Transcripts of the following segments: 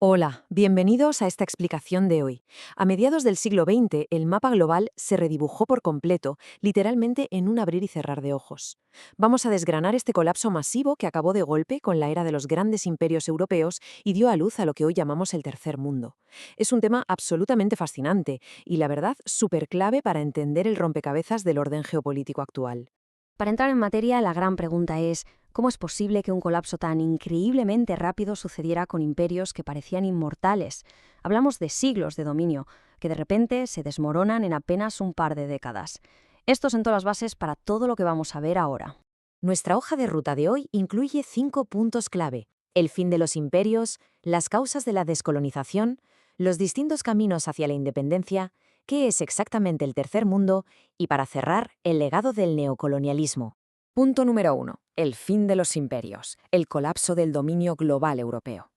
Hola, bienvenidos a esta explicación de hoy. A mediados del siglo XX, el mapa global se redibujó por completo, literalmente en un abrir y cerrar de ojos. Vamos a desgranar este colapso masivo que acabó de golpe con la era de los grandes imperios europeos y dio a luz a lo que hoy llamamos el Tercer Mundo. Es un tema absolutamente fascinante y, la verdad, súper clave para entender el rompecabezas del orden geopolítico actual. Para entrar en materia, la gran pregunta es, ¿cómo es posible que un colapso tan increíblemente rápido sucediera con imperios que parecían inmortales? Hablamos de siglos de dominio, que de repente se desmoronan en apenas un par de décadas. Esto sentó las bases para todo lo que vamos a ver ahora. Nuestra hoja de ruta de hoy incluye 5 puntos clave: el fin de los imperios, las causas de la descolonización, los distintos caminos hacia la independencia, qué es exactamente el Tercer Mundo y, para cerrar, el legado del neocolonialismo. Punto número 1. El fin de los imperios, el colapso del dominio global europeo.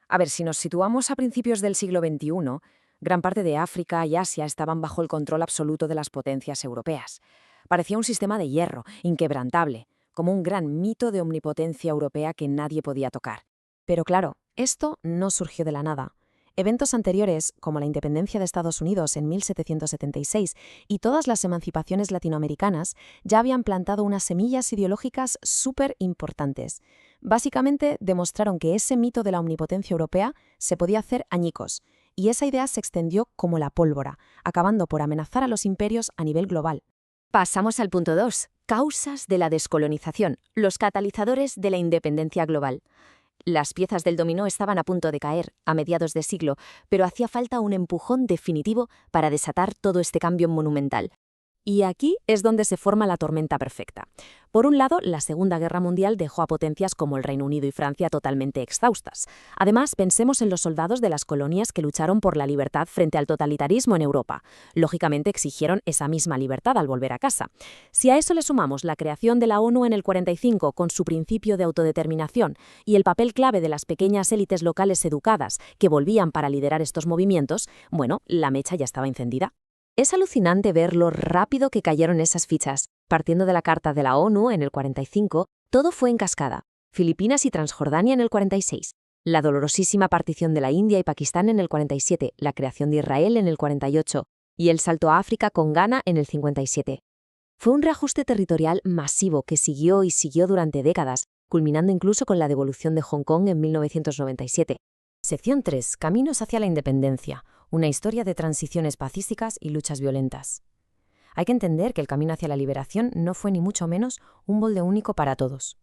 A ver, si nos situamos a principios del siglo XXI, gran parte de África y Asia estaban bajo el control absoluto de las potencias europeas. Parecía un sistema de hierro, inquebrantable, como un gran mito de omnipotencia europea que nadie podía tocar. Pero claro, esto no surgió de la nada. Eventos anteriores, como la independencia de Estados Unidos en 1776 y todas las emancipaciones latinoamericanas, ya habían plantado unas semillas ideológicas súper importantes. Básicamente demostraron que ese mito de la omnipotencia europea se podía hacer añicos, y esa idea se extendió como la pólvora, acabando por amenazar a los imperios a nivel global. Pasamos al punto 2. Causas de la descolonización, los catalizadores de la independencia global. Las piezas del dominó estaban a punto de caer a mediados de siglo, pero hacía falta un empujón definitivo para desatar todo este cambio monumental. Y aquí es donde se forma la tormenta perfecta. Por un lado, la Segunda Guerra Mundial dejó a potencias como el Reino Unido y Francia totalmente exhaustas. Además, pensemos en los soldados de las colonias que lucharon por la libertad frente al totalitarismo en Europa. Lógicamente exigieron esa misma libertad al volver a casa. Si a eso le sumamos la creación de la ONU en el 45 con su principio de autodeterminación y el papel clave de las pequeñas élites locales educadas que volvían para liderar estos movimientos, bueno, la mecha ya estaba encendida. Es alucinante ver lo rápido que cayeron esas fichas. Partiendo de la Carta de la ONU en el 45, todo fue en cascada. Filipinas y Transjordania en el 46, la dolorosísima partición de la India y Pakistán en el 47, la creación de Israel en el 48 y el salto a África con Ghana en el 57. Fue un reajuste territorial masivo que siguió y siguió durante décadas, culminando incluso con la devolución de Hong Kong en 1997. Sección 3. Caminos hacia la independencia. Una historia de transiciones pacíficas y luchas violentas. Hay que entender que el camino hacia la liberación no fue ni mucho menos un molde único para todos.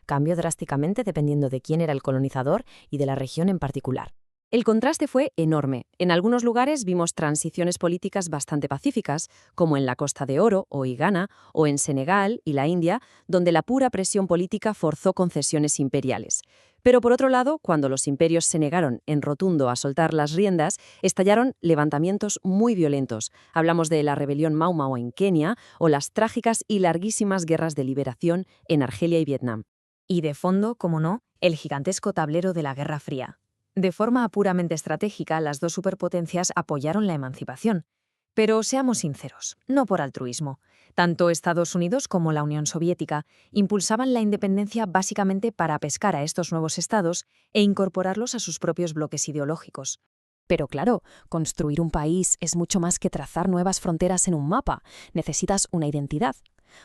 Cambió drásticamente dependiendo de quién era el colonizador y de la región en particular. El contraste fue enorme. En algunos lugares vimos transiciones políticas bastante pacíficas, como en la Costa de Oro o Ghana, o en Senegal y la India, donde la pura presión política forzó concesiones imperiales. Pero por otro lado, cuando los imperios se negaron en rotundo a soltar las riendas, estallaron levantamientos muy violentos. Hablamos de la rebelión Mau Mau en Kenia o las trágicas y larguísimas guerras de liberación en Argelia y Vietnam. Y de fondo, como no, el gigantesco tablero de la Guerra Fría. De forma puramente estratégica, las dos superpotencias apoyaron la emancipación. Pero seamos sinceros, no por altruismo. Tanto Estados Unidos como la Unión Soviética impulsaban la independencia básicamente para pescar a estos nuevos estados e incorporarlos a sus propios bloques ideológicos. Pero claro, construir un país es mucho más que trazar nuevas fronteras en un mapa. Necesitas una identidad.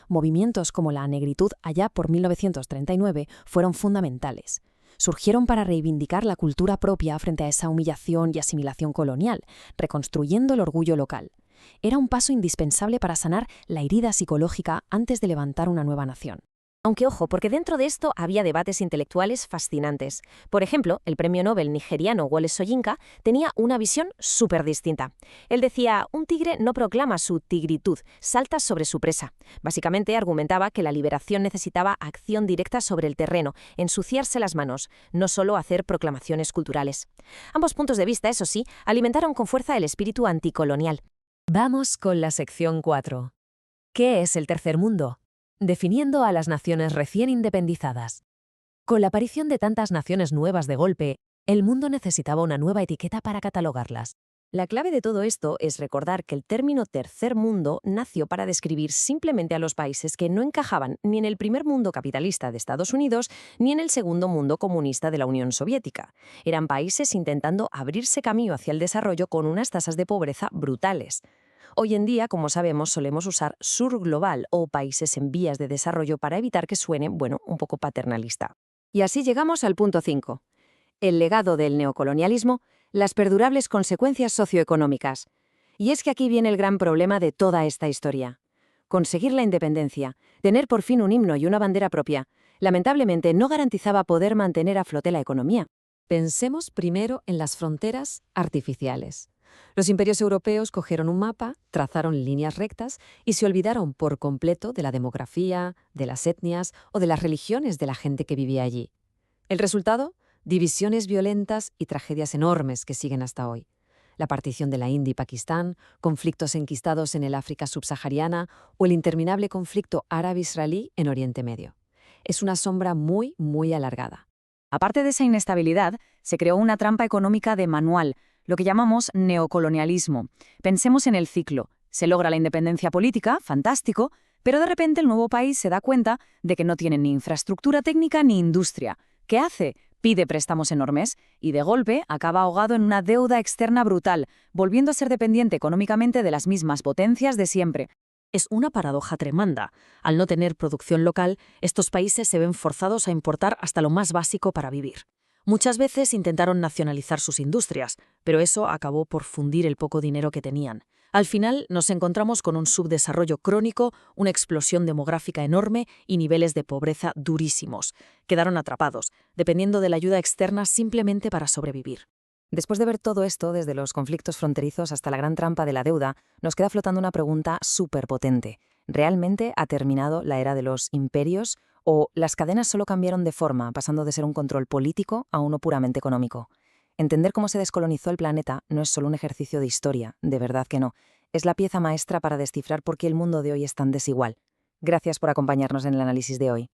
Movimientos como la negritud allá por 1939 fueron fundamentales. Surgieron para reivindicar la cultura propia frente a esa humillación y asimilación colonial, reconstruyendo el orgullo local. Era un paso indispensable para sanar la herida psicológica antes de levantar una nueva nación. Aunque ojo, porque dentro de esto había debates intelectuales fascinantes. Por ejemplo, el premio Nobel nigeriano Wole Soyinka tenía una visión súper distinta. Él decía, un tigre no proclama su tigritud, salta sobre su presa. Básicamente argumentaba que la liberación necesitaba acción directa sobre el terreno, ensuciarse las manos, no solo hacer proclamaciones culturales. Ambos puntos de vista, eso sí, alimentaron con fuerza el espíritu anticolonial. Vamos con la sección 4. ¿Qué es el Tercer Mundo? Definiendo a las naciones recién independizadas. Con la aparición de tantas naciones nuevas de golpe, el mundo necesitaba una nueva etiqueta para catalogarlas. La clave de todo esto es recordar que el término tercer mundo nació para describir simplemente a los países que no encajaban ni en el primer mundo capitalista de Estados Unidos ni en el segundo mundo comunista de la Unión Soviética. Eran países intentando abrirse camino hacia el desarrollo con unas tasas de pobreza brutales. Hoy en día, como sabemos, solemos usar sur global o países en vías de desarrollo para evitar que suene, un poco paternalista. Y así llegamos al punto 5. El legado del neocolonialismo, las perdurables consecuencias socioeconómicas. Y es que aquí viene el gran problema de toda esta historia. Conseguir la independencia, tener por fin un himno y una bandera propia, lamentablemente no garantizaba poder mantener a flote la economía. Pensemos primero en las fronteras artificiales. Los imperios europeos cogieron un mapa, trazaron líneas rectas y se olvidaron por completo de la demografía, de las etnias o de las religiones de la gente que vivía allí. ¿El resultado? Divisiones violentas y tragedias enormes que siguen hasta hoy. La partición de la India y Pakistán, conflictos enquistados en el África subsahariana o el interminable conflicto árabe-israelí en Oriente Medio. Es una sombra muy, muy alargada. Aparte de esa inestabilidad, se creó una trampa económica de manual, lo que llamamos neocolonialismo. Pensemos en el ciclo. Se logra la independencia política, fantástico, pero de repente el nuevo país se da cuenta de que no tiene ni infraestructura técnica ni industria. ¿Qué hace? Pide préstamos enormes y de golpe acaba ahogado en una deuda externa brutal, volviendo a ser dependiente económicamente de las mismas potencias de siempre. Es una paradoja tremenda. Al no tener producción local, estos países se ven forzados a importar hasta lo más básico para vivir. Muchas veces intentaron nacionalizar sus industrias, pero eso acabó por fundir el poco dinero que tenían. Al final nos encontramos con un subdesarrollo crónico, una explosión demográfica enorme y niveles de pobreza durísimos. Quedaron atrapados, dependiendo de la ayuda externa simplemente para sobrevivir. Después de ver todo esto, desde los conflictos fronterizos hasta la gran trampa de la deuda, nos queda flotando una pregunta súper potente. ¿Realmente ha terminado la era de los imperios o las cadenas solo cambiaron de forma, pasando de ser un control político a uno puramente económico? Entender cómo se descolonizó el planeta no es solo un ejercicio de historia, de verdad que no. Es la pieza maestra para descifrar por qué el mundo de hoy es tan desigual. Gracias por acompañarnos en el análisis de hoy.